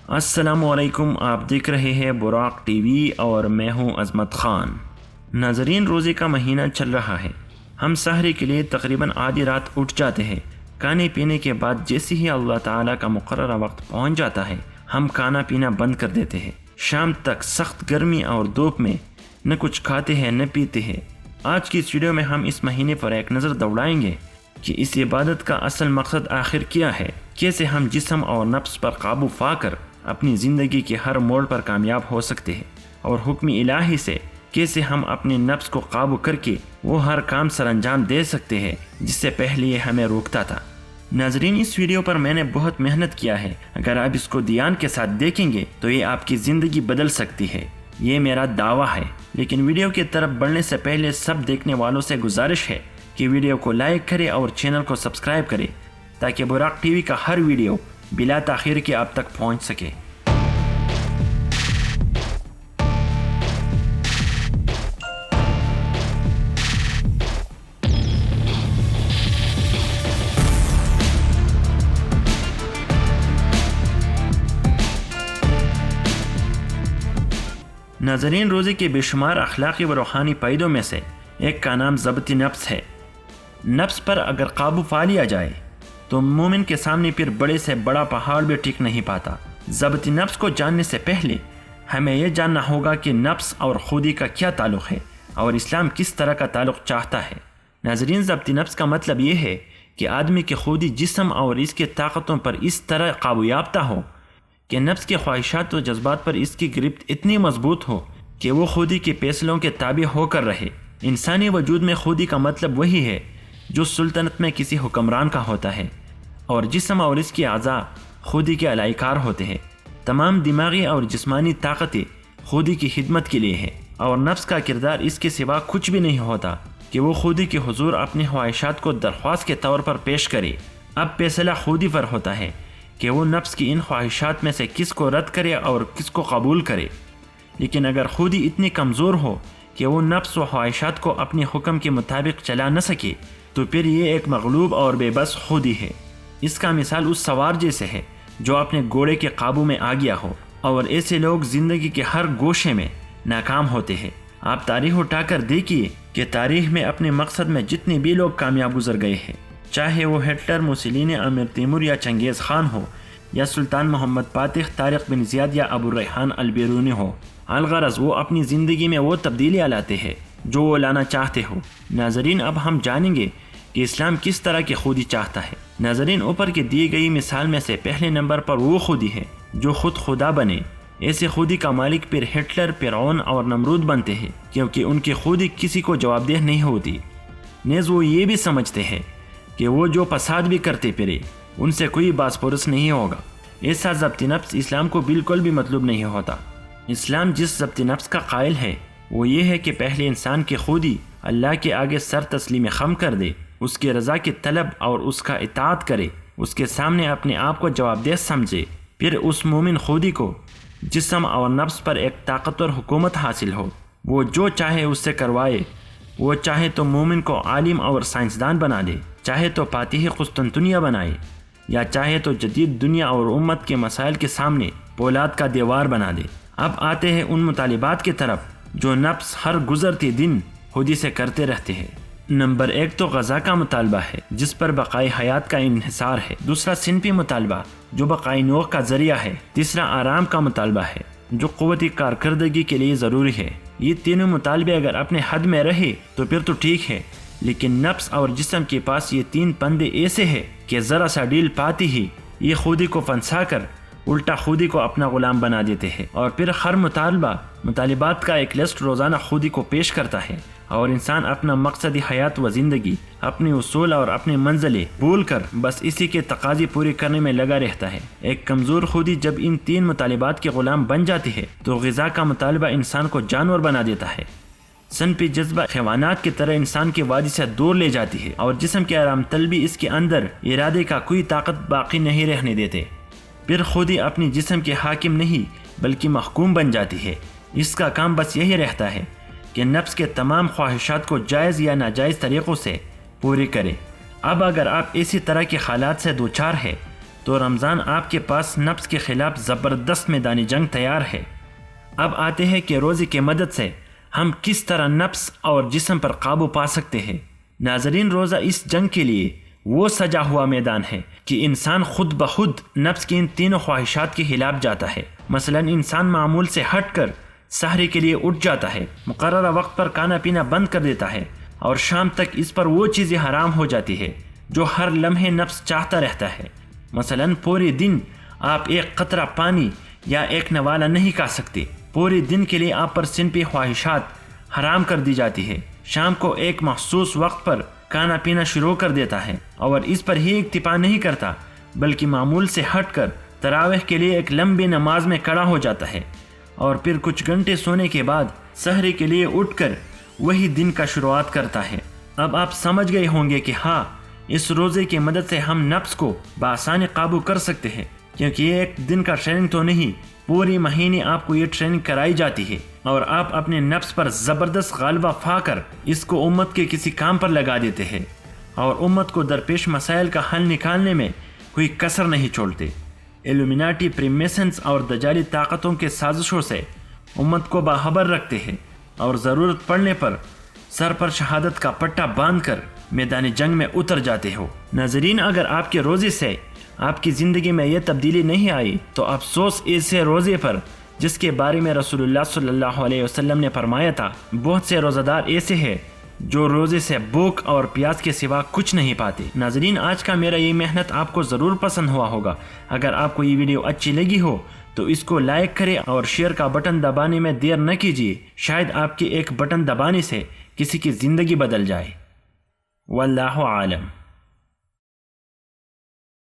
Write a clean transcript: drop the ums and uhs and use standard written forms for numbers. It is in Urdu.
السلام علیکم، آپ دیکھ رہے ہیں براق ٹی وی اور میں ہوں عظمت خان۔ ناظرین، روزے کا مہینہ چل رہا ہے۔ ہم سحری کے لیے تقریباً آدھی رات اٹھ جاتے ہیں۔ کھانے پینے کے بعد جیسے ہی اللہ تعالیٰ کا مقررہ وقت پہنچ جاتا ہے، ہم کھانا پینا بند کر دیتے ہیں۔ شام تک سخت گرمی اور دھوپ میں نہ کچھ کھاتے ہیں نہ پیتے ہیں۔ آج کی اس ویڈیو میں ہم اس مہینے پر ایک نظر دوڑائیں گے کہ اس عبادت کا اصل مقصد آخر کیا ہے، کیسے ہم جسم اور نفس پر قابو پا کر اپنی زندگی کے ہر موڑ پر کامیاب ہو سکتے ہیں، اور حکم الہی سے کیسے ہم اپنے نفس کو قابو کر کے وہ ہر کام سر انجام دے سکتے ہیں جس سے پہلے یہ ہمیں روکتا تھا۔ ناظرین، اس ویڈیو پر میں نے بہت محنت کیا ہے۔ اگر آپ اس کو دھیان کے ساتھ دیکھیں گے تو یہ آپ کی زندگی بدل سکتی ہے، یہ میرا دعویٰ ہے۔ لیکن ویڈیو کی طرف بڑھنے سے پہلے سب دیکھنے والوں سے گزارش ہے کہ ویڈیو کو لائک کرے اور چینل کو سبسکرائب کرے تاکہ براق ٹی وی کا ہر ویڈیو بلا تاخیر کے آپ تک پہنچ سکے۔ ناظرین، روزے کے بے شمار اخلاقی و روحانی فائدوں میں سے ایک کا نام ضبط نفس ہے۔ نفس پر اگر قابو پا لیا جائے تو مومن کے سامنے پھر بڑے سے بڑا پہاڑ بھی ٹک نہیں پاتا۔ ضبط نفس کو جاننے سے پہلے ہمیں یہ جاننا ہوگا کہ نفس اور خودی کا کیا تعلق ہے اور اسلام کس طرح کا تعلق چاہتا ہے۔ ناظرین، ضبط نفس کا مطلب یہ ہے کہ آدمی کے خودی جسم اور اس کے طاقتوں پر اس طرح قابو یافتہ ہو کہ نفس کے خواہشات و جذبات پر اس کی گرفت اتنی مضبوط ہو کہ وہ خودی کے فیصلوں کے تابع ہو کر رہے۔ انسانی وجود میں خودی کا مطلب وہی ہے جو سلطنت میں کسی حکمران کا ہوتا ہے، اور جسم اور اس کی اعضاء خودی کے علائقار ہوتے ہیں۔ تمام دماغی اور جسمانی طاقتیں خودی کی خدمت کے لیے ہیں، اور نفس کا کردار اس کے سوا کچھ بھی نہیں ہوتا کہ وہ خودی کے حضور اپنی خواہشات کو درخواست کے طور پر پیش کرے۔ اب فیصلہ خودی پر ہوتا ہے کہ وہ نفس کی ان خواہشات میں سے کس کو رد کرے اور کس کو قبول کرے۔ لیکن اگر خودی اتنی کمزور ہو کہ وہ نفس و خواہشات کو اپنے حکم کے مطابق چلا نہ سکے تو پھر یہ ایک مغلوب اور بے بس خودی ہے۔ اس کا مثال اس سوار جیسے ہے جو اپنے گھوڑے کے قابو میں آ گیا ہو، اور ایسے لوگ زندگی کے ہر گوشے میں ناکام ہوتے ہیں۔ آپ تاریخ اٹھا کر دیکھیے کہ تاریخ میں اپنے مقصد میں جتنے بھی لوگ کامیاب گزر گئے ہیں، چاہے وہ ہٹلر، موسولینی، امیر تیمور یا چنگیز خان ہو، یا سلطان محمد فاتح، طارق بن زیاد یا ابو ریحان البیرونی ہو، الغرض وہ اپنی زندگی میں وہ تبدیلیاں لاتے ہیں جو وہ لانا چاہتے ہو۔ ناظرین، اب ہم جانیں گے کہ اسلام کس طرح کی خودی چاہتا ہے۔ ناظرین، اوپر کی دی گئی مثال میں سے پہلے نمبر پر وہ خودی ہے جو خود خدا بنے۔ ایسے خودی کا مالک پھر ہٹلر، فرعون اور نمرود بنتے ہیں، کیونکہ ان کی خودی کسی کو جواب دہ نہیں ہوتی۔ نیز وہ یہ بھی سمجھتے ہیں کہ وہ جو فساد بھی کرتے پھرے ان سے کوئی باس پرس نہیں ہوگا۔ ایسا ضبط نفس اسلام کو بالکل بھی مطلوب نہیں ہوتا۔ اسلام جس ضبط نفس کا قائل ہے وہ یہ ہے کہ پہلے انسان کی خودی اللہ کے آگے سر تسلیم خم کر دے، اس کی رضا کی طلب اور اس کا اطاعت کرے، اس کے سامنے اپنے آپ کو جواب دہ سمجھے۔ پھر اس مومن خودی کو جسم اور نفس پر ایک طاقتور حکومت حاصل ہو، وہ جو چاہے اس سے کروائے۔ وہ چاہے تو مومن کو عالم اور سائنسدان بنا دے، چاہے تو فاتح قسطنطنیہ بنائے، یا چاہے تو جدید دنیا اور امت کے مسائل کے سامنے پولاد کا دیوار بنا دے۔ اب آتے ہیں ان مطالبات کی طرف جو نفس ہر گزرتے دن خودی سے کرتے رہتے ہیں۔ نمبر 1 تو غذا کا مطالبہ ہے جس پر بقائے حیات کا انحصار ہے۔ دوسرا صنفی مطالبہ جو بقائے نوع کا ذریعہ ہے۔ تیسرا آرام کا مطالبہ ہے جو قوت کارکردگی کے لیے ضروری ہے۔ یہ تینوں مطالبے اگر اپنے حد میں رہے تو پھر تو ٹھیک ہے، لیکن نفس اور جسم کے پاس یہ تین پندے ایسے ہیں کہ ذرا سا ڈیل پاتی ہی یہ خودی کو پھنسا کر الٹا خودی کو اپنا غلام بنا دیتے ہیں، اور پھر ہر مطالبات کا ایک لسٹ روزانہ خودی کو پیش کرتا ہے، اور انسان اپنا مقصد حیات و زندگی، اپنے اصول اور اپنے منزلیں بھول کر بس اسی کے تقاضے پورے کرنے میں لگا رہتا ہے۔ ایک کمزور خودی جب ان تین مطالبات کے غلام بن جاتی ہے تو غذا کا مطالبہ انسان کو جانور بنا دیتا ہے۔ صنفی جذبہ حیوانات کی طرح انسان کی وادی سے دور لے جاتی ہے، اور جسم کے آرام طلبی اس کے اندر ارادے کا کوئی طاقت باقی نہیں رہنے دیتے۔ پھر خودی اپنی جسم کے حاکم نہیں بلکہ محکوم بن جاتی ہے۔ اس کا کام بس یہی رہتا ہے کہ نفس کے تمام خواہشات کو جائز یا ناجائز طریقوں سے پوری کرے۔ اب اگر آپ اسی طرح کے حالات سے دوچار ہے تو رمضان آپ کے پاس نفس کے خلاف زبردست میدانی جنگ تیار ہے۔ اب آتے ہیں کہ روزے کی مدد سے ہم کس طرح نفس اور جسم پر قابو پا سکتے ہیں۔ ناظرین، روزہ اس جنگ کے لیے وہ سجا ہوا میدان ہے کہ انسان خود بخود نفس کی ان تینوں خواہشات کے خلاف جاتا ہے۔ مثلا انسان معمول سے ہٹ کر سحری کے لیے اٹھ جاتا ہے، مقررہ وقت پر کھانا پینا بند کر دیتا ہے، اور شام تک اس پر وہ چیزیں حرام ہو جاتی ہے جو ہر لمحے نفس چاہتا رہتا ہے۔ مثلا پورے دن آپ ایک قطرہ پانی یا ایک نوالہ نہیں کھا سکتے، پورے دن کے لیے آپ پر صنفی خواہشات حرام کر دی جاتی ہے۔ شام کو ایک مخصوص وقت پر کھانا پینا شروع کر دیتا ہے اور اس پر ہی اکتفا نہیں کرتا بلکہ معمول سے ہٹ کر تراویح کے لیے ایک لمبی نماز میں کھڑا ہو جاتا ہے، اور پھر کچھ گھنٹے سونے کے بعد سحری کے لیے اٹھ کر وہی دن کا شروعات کرتا ہے۔ اب آپ سمجھ گئے ہوں گے کہ ہاں، اس روزے کی مدد سے ہم نفس کو بآسانی قابو کر سکتے ہیں، کیونکہ یہ ایک دن کا ٹریننگ تو نہیں، پوری مہینے آپ کو یہ ٹریننگ کرائی جاتی ہے، اور آپ اپنے نفس پر زبردست غلبہ پا کر اس کو امت کے کسی کام پر لگا دیتے ہیں، اور امت کو درپیش مسائل کا حل نکالنے میں کوئی کسر نہیں چھوڑتے۔ ایلومیناٹی، پریمیسنس اور دجالی طاقتوں کے سازشوں سے امت کو باخبر رکھتے ہیں، اور ضرورت پڑنے پر سر پر شہادت کا پٹا باندھ کر میدان جنگ میں اتر جاتے ہو۔ ناظرین، اگر آپ کے روزے سے آپ کی زندگی میں یہ تبدیلی نہیں آئی تو افسوس ایسے روزے پر جس کے بارے میں رسول اللہ صلی اللہ علیہ وسلم نے فرمایا تھا، بہت سے روزہ دار ایسے ہیں جو روزے سے بھوک اور پیاس کے سوا کچھ نہیں پاتے۔ ناظرین، آج کا میرا یہ محنت آپ کو ضرور پسند ہوا ہوگا۔ اگر آپ کو یہ ویڈیو اچھی لگی ہو تو اس کو لائک کریں اور شیئر کا بٹن دبانے میں دیر نہ کیجیے، شاید آپ کے ایک بٹن دبانے سے کسی کی زندگی بدل جائے۔ واللہ عالم۔